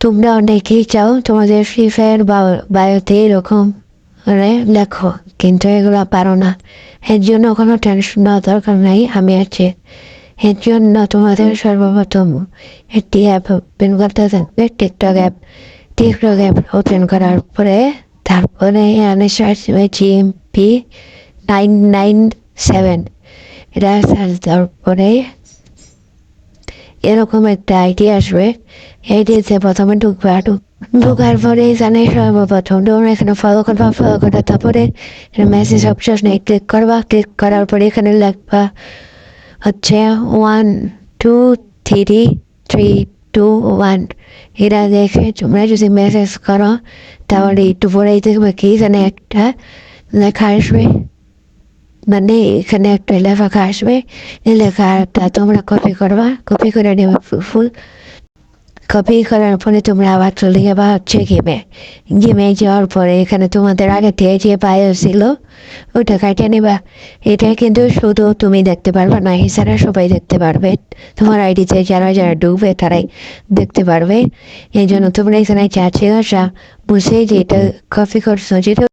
তোমরা অনেকেই চাও তোমাদের ফ্রি ফায়ার বায়োতে এরকম মানে লেখো, কিন্তু এগুলো পারো না। এর জন্য কোনো টেনশন নেওয়ার দরকার নাই, আমি আছি। এর জন্য তোমাদের সর্বপ্রথম একটি অ্যাপ ওপেন করতে থাকবে, TikTok app. TikTok app open করার পরে তারপরে এখানে সার্চ হবে GMP 997। এটা সার্চ দেওয়ার পরে এরকম একটা আইডি আসবে। আইডিতে প্রথমে ঢুকার পরে এখানে সর্বপ্রথম তোমরা এখানে ফলো করবা, তারপরে মেসেজ অপশনে ক্লিক করবা। ক্লিক করার পরে এখানে লিখবা হচ্ছে 1 2 3 3 2 1। এরা দেখে তোমরা যদি মেসেজ করো তাহলে একটু পরেই দেখবে কি এখানে একটা লেখা আসবে, মানে এখানে একটা লেখা আসবে। এই লেখাটা তোমরা কপি করবা, কপি করে নেবে ফুল। কপি করার পরে তোমরা আবার চলে যাবা হচ্ছে গেমে যাওয়ার পরে এখানে তোমাদের আগে থেকে যে বায়ো ছিল ওটা কাটিয়ে নেবা। এটা কিন্তু শুধু তুমি দেখতে পারবে না, এছাড়া সবাই দেখতে পারবে। তোমার আইডিতে যারা যারা ঢুকবে তারাই দেখতে পারবে। এই জন্য তোমরা এখানে চাচ্ছি বুঝে যে এটা কপি করছো, যেটা